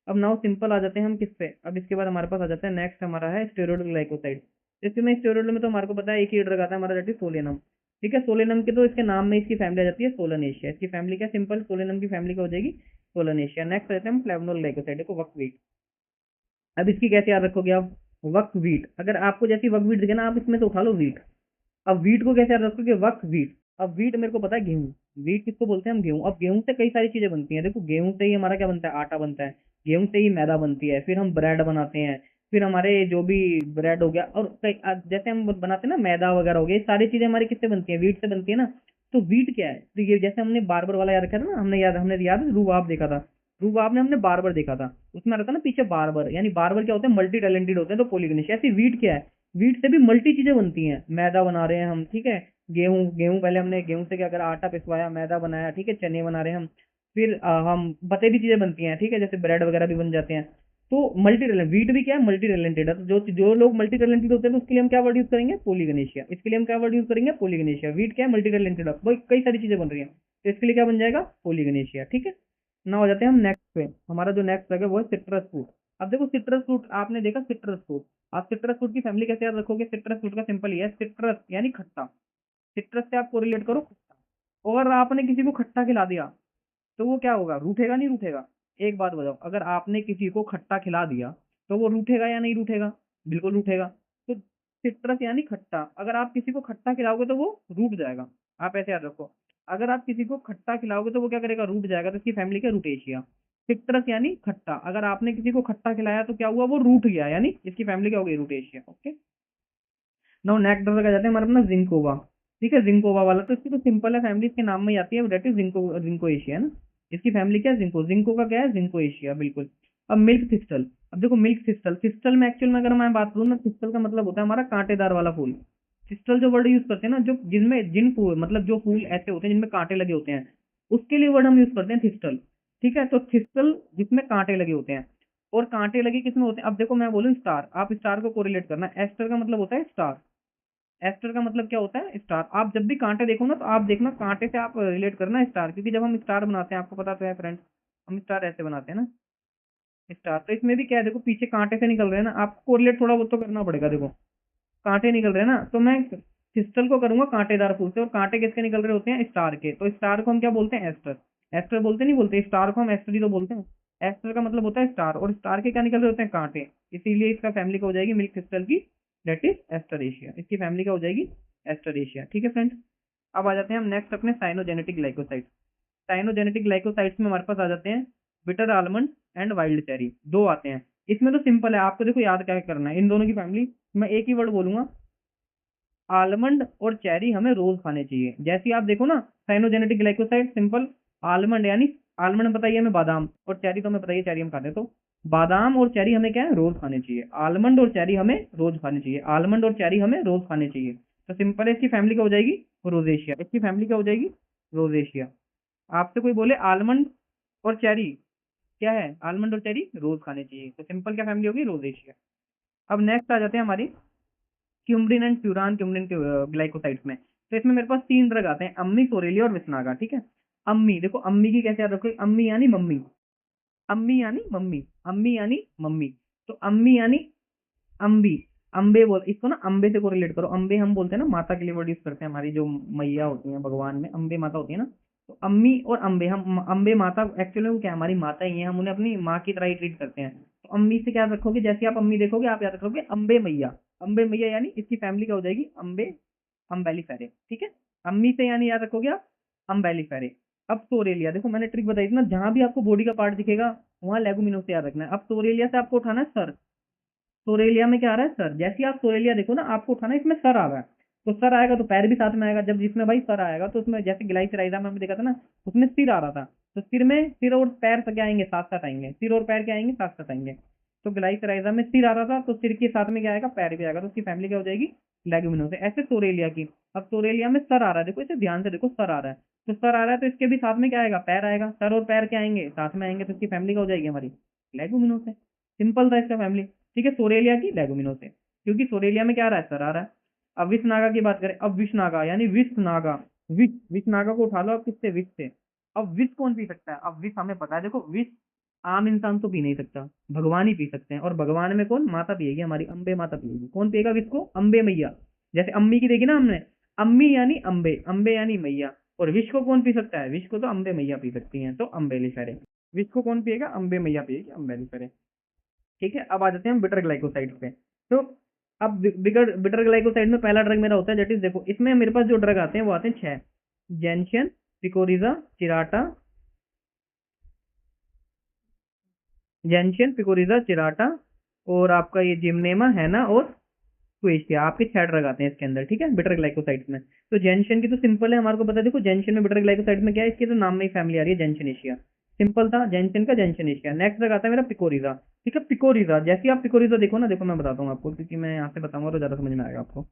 Speaker 1: अब नाउ सिंपल आ जाते हैं हम किस पे, अब इसके बाद हमारे पास आ जाता है नेक्स्ट, हमारा है स्टेरॉइड ग्लाइकोसाइड। इसमें स्टेरॉइड में तो हमारे को पता है एक ही ड्रग आता है हमारा, दैट इज सोलेनम। ठीक है। सोलेनम के तो इसके नाम में इसकी फैमिली आ जाती है सोलनेशिया। इसकी फैमिली क्या, सिंपल, सोलेनम की फैमिली क्या हो जाएगी, सोलनेशिया। नेक्स्ट रहते हैं हम फ्लेवोनोल ग्लाइकोसाइड को, वकवीट। अब इसकी कैसे याद रखोगे आप, वकवीट। अगर आपको जैसी वकवीट दिखे ना, आप इसमें से उठा लो वीट। अब वीट को कैसे याद रखोगे, वकवीट। अब वीट मेरे को पता है गेहूं, वीट किसको बोलते हैं हम, गेहूं। अब गेहूं से कई सारी चीजें बनती हैं, देखो गेहूं से ही हमारा क्या बनता है, आटा बनता है। गेहूं से ही मैदा बनती है, फिर हम ब्रेड बनाते हैं। फिर हमारे जो भी ब्रेड हो गया, और जैसे हम बनाते हैं ना मैदा वगैरह हो गया, ये सारी चीजें हमारी किससे बनती है, वीट से बनती है ना। तो वीट क्या है, तो ये जैसे हमने बार्बर वाला याद रखा था ना, हमने याद रूबाब देखा था, रूबाब ने हमने बार्बर देखा था, उसमें रहता है ना पीछे बार्बर, यानी बार्बर क्या होते हैं, मल्टी टैलेंटेड होते हैं, तो पॉलीगनिश। ऐसी वीट क्या है, वीट से भी मल्टी चीजें बनती हैं, मैदा बना रहे हैं हम, ठीक है, गेहूं गेहूं पहले हमने गेहूं से क्या करा, आटा पिसवाया, मैदा बनाया, ठीक है, चने बना रहे हैं हम, फिर हम पते भी चीजें बनती हैं, ठीक है, जैसे ब्रेड वगैरह भी बन जाते हैं। तो मल्टी टैलेंट, वीट भी क्या है, मल्टी टैलेंटेड है। तो जो जो लोग मल्टी टैलेंटेड होते हैं तो उसके लिए हम क्या वर्ड यूज करेंगे, पॉलीगनेशिया। इसके लिए हम क्या वर्ड यूज करेंगे, पॉलीगनेशिया। वीट क्या है, मल्टी टैलेंटेड है, वही कई सारी चीजें बन रही हैं, तो इसके लिए क्या बन जाएगा, पॉलीगनेशिया, ठीक है। ना हो जाते हैं हम नेक्स्ट पे। हमारा जो नेक्स्ट है वो है सिट्रस फ्रूट। अब देखो सिट्रस फ्रूट आपने देखा, सिट्रस फ्रूट, आप सिट्रस फ्रूट की फैमिली कैसे याद रखोगे, सिट्रस फ्रूट का सिंपल ही है, सिट्रस यानी खट्टा, सिट्रस से आप कोरिलेट करो खट्टा। और आपने किसी को खट्टा खिला दिया तो वो क्या होगा, रूठेगा नहीं रूठेगा, एक बात बताओ, अगर आपने किसी को खट्टा खिला दिया तो वो रूठेगा या नहीं रूठेगा, बिल्कुल रूठेगा। तो सिट्रस यानी खट्टा, अगर आप किसी को खट्टा खिलाओगे तो वो रूठ जाएगा, आप ऐसे याद रखो, अगर आप किसी को खट्टा खिलाओगे तो वो क्या करेगा, रूठ जाएगा, तो इसकी फैमिली क्या, रूटेशिया। सिट्रस यानी खट्टा, अगर आपने किसी को खट्टा खिलाया तो क्या हुआ, वो रूठ गया, यानी इसकी फैमिली क्या हो गई, रूटेशिया। ओके, नाउ नेक्स्ट आ जाते हैं हमारे अपना जिंकोवा। ठीक है, जिंकोवा वाला तो इसकी तो सिंपल है, फैमिली इसके नाम में ही आती है, डेट इज जिंको एशिया ना। इसकी फैमिली क्या है, जिंको का क्या है, जिंको एशिया, बिल्कुल। अब मिल्क थिस्टल, अब देखो मिल्क थिस्टल, थिस्टल में एक्चुअल में अगर मैं बात करूँ ना, थिस्टल का मतलब होता है हमारा कांटेदार वाला फूल। थिस्टल जो वर्ड यूज करते हैं ना, जो जिनमें जिन फूल मतलब जो फूल ऐसे होते हैं जिनमें कांटे लगे होते हैं, उसके लिए वर्ड हम यूज करते हैं थिस्टल। ठीक है, तो थिस्टल जिसमें कांटे लगे होते हैं, और कांटे लगे किसमें होते हैं, अब देखो मैं बोलूँ स्टार, आप स्टार को कोरिलेट करना, एस्टर का मतलब होता है स्टार, एस्टर का मतलब क्या होता है, स्टार। आप जब भी कांटे देखो ना तो आप देखना कांटे से आप रिलेट करना स्टार, क्योंकि जब हम स्टार बनाते हैं, आपको पता तो है फ्रेंड्स, हम स्टार ऐसे बनाते हैं ना, स्टार। तो इसमें भी क्या है, देखो पीछे कांटे से निकल रहे हैं ना, आपको कोरिलेट थोड़ा बहुत तो करना पड़ेगा, देखो कांटे निकल रहे हैं ना, तो मैं क्रिस्टल को करूंगा कांटेदार फूल से, और कांटे किसके निकल रहे होते हैं, स्टार के, तो स्टार को हम क्या बोलते हैं, एस्टर। एस्टर बोलते नहीं बोलते, स्टार को हम एस्टर ही तो बोलते हैं। एस्टर का मतलब होता है स्टार, और स्टार के क्या निकल रहे होते हैं, कांटे, इसीलिए इसका फैमिली क्या हो जाएगी, मिल्क क्रिस्टल की, दैट इज एस्टरेशिया, इसकी फैमिली क्या हो जाएगी, एस्टरेशिया। ठीक है फ्रेंड्स, अब आ जाते हैं हम नेक्स्ट अपने साइनोजेनेटिक ग्लाइकोसाइड। साइनोजेनेटिक ग्लाइकोसाइड्स में हमारे पास आ जाते हैं bitter almond and wild cherry, दो आते हैं। इसमें तो सिंपल है, आपको देखो याद क्या करना है, इन दोनों की फैमिली, मैं एक ही वर्ड बोलूंगा, आलमंड और चेरी हमें रोज खाने चाहिए। जैसे आप देखो ना, साइनोजेनेटिक ग्लाइकोसाइड सिंपल, आलमंड यानी आलमंड बताइए हमें बादाम, और चेरी तो हमें बताइए चेरी हम खाते हैं, तो बादाम और चेरी हमें क्या है, रोज खाने चाहिए, आलमंड और चेरी हमें रोज खाने चाहिए, आलमंड और चेरी हमें रोज खाने चाहिए। तो सिंपल है, इसकी फैमिली क्या हो जाएगी, रोजेशिया, इसकी फैमिली क्या हो जाएगी, रोजेशिया। आपसे कोई बोले आलमंड और चेरी क्या है, आलमंड और चेरी रोज खाने चाहिए, तो सिंपल क्या फैमिली होगी, रोजेशिया। अब नेक्स्ट आ जाते हैं हमारी क्यूमरिन एंड प्यूरान क्यूमरिन के ग्लाइकोसाइड्स में। तो इसमें मेरे पास तीन ड्रग आते हैं, अम्मी, सोरेलिया और विस्नागा। ठीक है, अम्मी, देखो अम्मी की कैसे याद रखो, अम्मी यानी मम्मी, अम्मी यानी मम्मी, अम्मी यानी मम्मी, तो अम्मी यानी अम्बी, अम्बे बोल, इसको ना अम्बे से को रिलेट करो, अम्बे हम बोलते हैं ना, माता के लिए वर्ड यूज करते हैं, हमारी जो मैया होती हैं भगवान में, अम्बे माता होती है ना, तो अम्मी और अम्बे, हम अम्बे माता एक्चुअली वो क्या है, हमारी माता ही है, हम उन्हें अपनी माँ की तरह ही ट्रीट करते हैं। तो अम्मी से क्या याद रखोगे, जैसे आप अम्मी देखोगे आप याद रखोगे अम्बे मैया, अम्बे मैया यानी इसकी फैमिली क्या हो जाएगी, अम्बे अम्बेलिफेरे। ठीक है, अम्मी से यानी याद रखोगे आप अम्बेलिफेरे। अब सोरेलिया, देखो मैंने ट्रिक बताई थी ना, जहां भी आपको बॉडी का पार्ट दिखेगा वहां लेगुमिनोस से याद रखना है। अब सोरेलिया से आपको उठाना है सर, सोरेलिया में क्या आ रहा है, सर, जैसे आप सोरेलिया देखो ना, आपको उठाना है, इसमें सर आ रहा है, तो सर आएगा तो पैर भी साथ में आएगा, जब जिसमें भाई सर आएगा तो उसमें जैसे ग्लाइसराइजा में हमने देखा था ना, उसमें सिर आ रहा था, तो सिर में सिर और पैर क्या आएंगे, साथ साथ आएंगे, सिर और पैर क्या आएंगे, साथ साथ आएंगे। तो ग्लाइसराइजा में सिर आ रहा था, तो सिर के साथ में क्या आएगा, पैर भी आएगा, तो उसकी फैमिली क्या हो जाएगी, लेगुमिनोस। ऐसे सोरेलिया की, अब सोरेलिया में सर आ रहा है, देखो इसे ध्यान से देखो, सर आ रहा है, तो सर आ रहा है तो इसके भी साथ में क्या आएगा, पैर आएगा, सर और पैर क्या आएंगे, साथ में आएंगे, तो इसकी फैमिली क्या हो जाएगी हमारी, लेगुमिनोस है। सिंपल था इसका फैमिली। ठीक है, सोरेलिया की लेगुमिनोस है, क्योंकि सोरेलिया में क्या आ रहा है, सर आ रहा है। अब विषनागा की बात करें, अब विषनागा यानी विषनागा, विषनागा को उठा लो अब किससे, विष से। अब विष कौन पी सकता है, अब विष हमें पता है, देखो विष आम इंसान तो पी नहीं सकता, भगवान ही पी सकते हैं, और भगवान में कौन, माता पिएगी हमारी, अम्बे माता पिएगी। कौन पिएगा विष को, अम्बे मैया। जैसे अम्मी की देखी ना हमने, अम्मी यानी अम्बे, अम्बे यानी मैया, और विष को कौन पी सकता है, विष को तो अम्बे मैया पी सकती हैं, तो अम्बेलिफेरे। विष को कौन पिएगा, अम्बे मैया पिएगी, अम्बेलिफेरे। ठीक है, अब आ जाते हैं हम बिटर ग्लाइकोसाइड पे। तो अब बिगर बिटर ग्लाइकोसाइड में पहला ड्रग मेरा होता है, दैट इज, देखो इसमें मेरे पास जो ड्रग आते हैं वो आते हैं 6, जेंशियन, पिकोरिजा, चिराटा, जेंशियन, पिकोरिजा, चिराटा, और आपका ये जिमनेमा है ना, और क्वेशिया, आपके 6 ड्रग आते हैं इसके अंदर। ठीक है, बिटर ग्लाइकोसाइड्स में। तो जेंशियन की तो सिंपल है, हमारे को पता है, देखो जेंशियन में बिटर ग्लाइकोसाइड में क्या है, इसके तो नाम में ही फैमिली आ रही है, जेंशनेशिया। सिंपल था, जैनसिन का जैनसिन एशिया। नेक्स्ट तक आता है मेरा पिकोरिजा, ठीक है। पिकोरिजा, जैसे आप पिकोरिजा देखो ना, देखो मैं बताता हूँ आपको, क्योंकि मैं यहाँ से बताऊंगा तो ज्यादा समझ में आएगा आपको।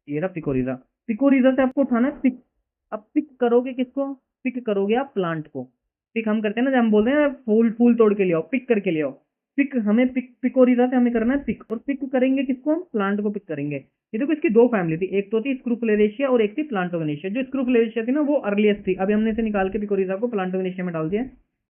Speaker 1: ये रहा पिकोरिजा। पिकोरिजा से आपको उठाना है पिक। अब पिक करोगे किसको? पिक करोगे आप प्लांट को। पिक हम करते हैं ना, जब हम बोलते हैं ना फूल फूल तोड़ के ले आओ, पिक करके ले आओ। पिक हमें पिकोरिजा से हमें करना है पिक, और पिक करेंगे किसको? हम प्लांट को पिक करेंगे। ये देखो, इसकी दो फैमिली थी, एक तो थी स्क्रूफुलेरेशिया और एक थी प्लांटोगेनेशिया। जो स्क्रूफुलेरेशिया थी ना वो अर्लीस्ट थी, अभी हमने इसे निकाल के पिकोरिजा को प्लांटोगेनेशिया में डाल दिया,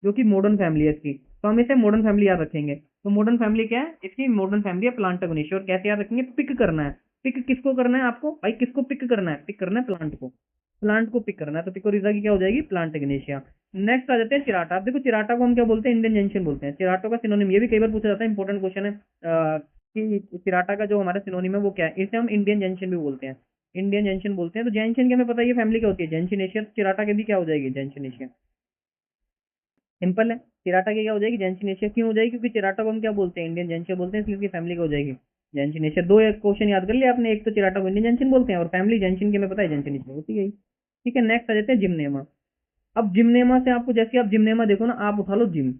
Speaker 1: जो कि मॉडर्न फैमिली है इसकी। तो हम इसे मॉडर्न फैमिली याद रखेंगे। तो मॉडर्न फैमिली क्या है इसकी? मॉडर्न फैमिली है प्लांटोगेनेशिया। और कैसे याद रखेंगे? पिक करना है। पिक किसको करना है आपको भाई? किसको पिक करना है? पिक करना है प्लांट को। प्लांट को पिक करना है, तो पिकोरिजा की क्या हो जाएगी? प्लांटोगेनेशिया। नेक्स्ट आ जाते हैं चिराटा। अब देखो, चिराटा को हम क्या बोलते हैं? इंडियन जेंशियन बोलते हैं। चिराटो का सिनोनिम, ये भी कई बार पूछा जाता है, इंपॉर्टेंट क्वेश्चन है कि चिराटा का जो हमारा सिनोनिम है वो क्या है? इसे हम इंडियन जेंशियन भी बोलते हैं। इंडियन जेंशियन बोलते हैं। तो जेंशियन की हमें पता है ये फैमिली क्या होती है, जेंशिनेशिया। चिराटा के भी क्या हो जाएगी? जेंशिनेशिया। सिंपल है। चिराटा की क्या हो जाएगी? जेंशिनेशिया। क्यों हो जाएगी? क्योंकि चिराटा को हम क्या बोलते हैं? इंडियन जेंशिया बोलते हैं, इसलिए उसकी फैमिली क्या हो जाएगी? जेंशिनेशिया। दो एक क्वेश्चन याद कर लिया आपने, एक तो चिराटा को इंडियन जेंशियन बोलते हैं, और फैमिली जेंशिन की हमें पता है जेंशिनेशिया होती है। ठीक है। नेक्स्ट आ जाते हैं जिम्नेमा। अब जिम्नेमा से आपको, जैसे आप जिम्नेमा देखो ना, आप उठा लो जिम।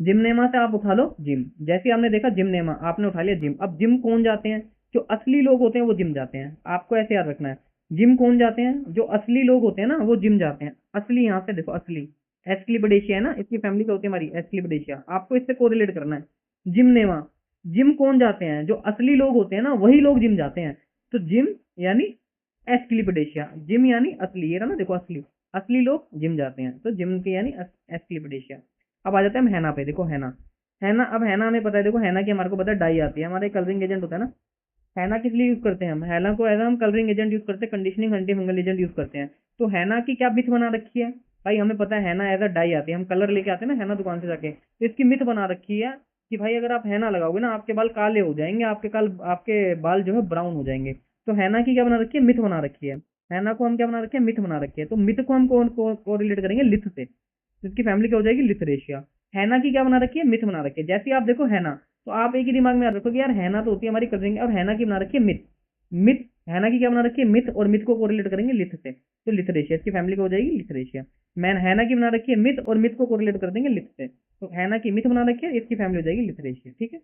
Speaker 1: जिम्नेमा से आप उठा लो जिम। जैसे आपने देखा जिम्नेमा, आपने उठा लिया जिम। अब जिम कौन जाते हैं? जो असली लोग होते हैं वो जिम जाते हैं। आपको ऐसे याद रखना है। जिम कौन जाते हैं? जो असली लोग होते हैं ना वो जिम जाते हैं। असली, यहाँ से देखो असली, एस्क्लिपिडेशिया है ना, इसकी फैमिली क्या होती है? हमारी एस्क्लिपिडेशिया। आपको इससे कोरिलेट करना है। जिम्नेमा, जिम कौन जाते हैं? जो असली लोग होते हैं ना वही लोग जिम जाते हैं। तो जिम यानी एस्क्लिपिडेशिया, जिम यानी असली, ये रहा ना देखो असली, असली लोग जिम जाते हैं, तो जिम की यानी एस्क्लिपिडेशिया। अब आ जाते हैं हम हैना पे। देखो हैना, हैना, अब हैना हमें पता है, देखो हैना की हमारे को पता है डाई आती है, हमारे कलरिंग एजेंट होता है ना। हैना किस लिए यूज करते हैं हम? हैना को एज हम कलरिंग एजेंट यूज करते हैं, conditioning anti fungal agent use करते हैं। तो हैना की क्या मिथ बना रखी है भाई? हमें पता है हैना एज अ डाई आती है, हम कलर लेके आते हैं ना हैना दुकान से जाके, तो इसकी मिथ बना रखी है कि भाई अगर आप हैना लगाओगे ना आपके बाल काले हो जाएंगे, आपके बाल जो है ब्राउन हो जाएंगे। तो हैना की क्या बना रखी है? मिथ बना रखी है। हैना को हम क्या बना रखे हैं? मिथ बना रखी है। तो मिथ को हम कौन को रिलेट करेंगे? लिथ से। तो इसकी फैमिली क्या हो जाएगी? लिथरेशिया। हैना की क्या बना रखी है? मिथ बना रखी है। जैसे आप देखो हैना, तो आप एक ही दिमाग में याद रखो कि यार हैना तो होती है हमारी कलरिंग, और हैना की बना रखी है मिथ। मिथ, हैना की क्या बना रखी है? मिथ, और मिथ को कोरिलेट करेंगे लिथ से, तो लिथरेशिया। इसकी फैमिली क्या हो जाएगी? लिथरेशिया। मैन हैना की बना रखी है मिथ, और मिथ को कोरिलेट कर देंगे लिथ से, तो हैना की मिथ बना रखी है, इसकी फैमिली हो जाएगी लिथरेशिया। ठीक है।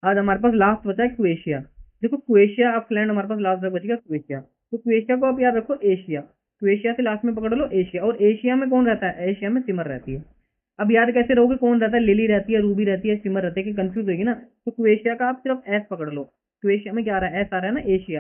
Speaker 1: आज हमारे पास लास्ट बचा है क्वेशिया। देखो क्वेशिया, अब फ्लैंड हमारे पास लास्ट बच गया क्वेशिया। तो क्वेशिया को आप याद रखो एशिया। क्वेशिया से लास्ट में पकड़ लो एशिया। और एशिया में कौन रहता है? एशिया में सिमर रहती है। अब याद कैसे रहोगे कौन रहता है? लिली रहती है, रूबी रहती है, सिमर रहती है, कि कंफ्यूज होगी ना। तो क्वेशिया का आप सिर्फ एस पकड़ लो। क्वेशिया में क्या आ रहा है? एस आ रहा है ना, एशिया।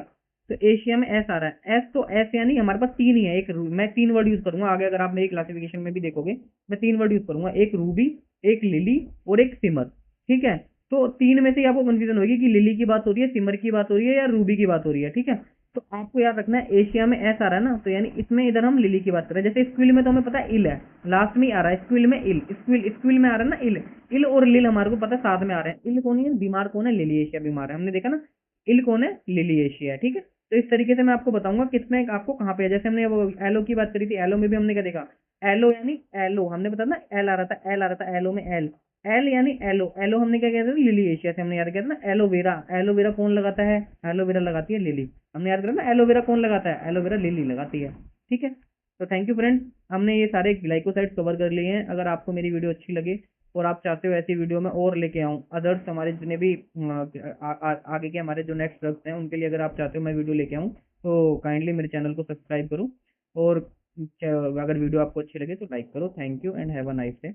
Speaker 1: तो एशिया में एस आ रहा है। एस तो एस यानी हमारे पास तीन ही है। एक मैं तीन वर्ड यूज करूंगा आगे, अगर आप मेरी क्लासिफिकेशन में भी देखोगे मैं तीन वर्ड यूज करूंगा, एक रूबी, एक लिली, और एक सिमर। ठीक है। तो तीन में से आपको कंफ्यूजन होगी कि लिली की बात हो रही है, सिमर की बात हो रही है, या रूबी की बात हो रही है। ठीक है। तो आपको याद रखना है एशिया में एस आ रहा है ना, तो यानी इसमें इधर हम लिली की बात कर रहे हैं। जैसे स्क्विल में तो हमें पता है इल है, लास्ट में आ रहा है, स्क्विल में इल, स्क्विल में आ रहा है ना इल। इल और लिल हमारे को पता है साथ में आ रहे हैं। इल कौन है? बीमार कौन है? लिली एशिया बीमार है, हमने देखा ना। इल कौन है? लिली एशिया है। ठीक है। तो इस तरीके से मैं आपको बताऊंगा किसमें आपको कहाँ पे है। जैसे हमने वो एलो की बात करी थी, एलो में भी हमने क्या देखा? एलो यानी एलो, हमने बताया ना एल आ रहा था, एल आ रहा था एलो में, एल, एल यानी एलो। एलो हमने क्या कहते थे? लिली एशिया से हमने याद किया था ना। एलोवेरा, एलोवेरा कौन लगाता है? एलोवेरा लगाती है लिली। हमने याद करा ना, एलोवेरा कौन लगाता है? एलोवेरा लिली लगाती है। ठीक है। तो थैंक यू फ्रेंड, हमने ये सारे ग्लाइकोसाइड कवर कर लिए हैं। अगर आपको मेरी वीडियो अच्छी लगे और आप चाहते हो ऐसी वीडियो में और लेके आऊँ, अदर्स हमारे जितने भी आगे के हमारे जो नेक्स्ट ड्रग्स हैं उनके लिए अगर आप चाहते हो मैं वीडियो लेके आऊँ, तो काइंडली मेरे चैनल को सब्सक्राइब करो, और अगर वीडियो आपको अच्छी लगे तो लाइक करो। Thank you and have a nice day.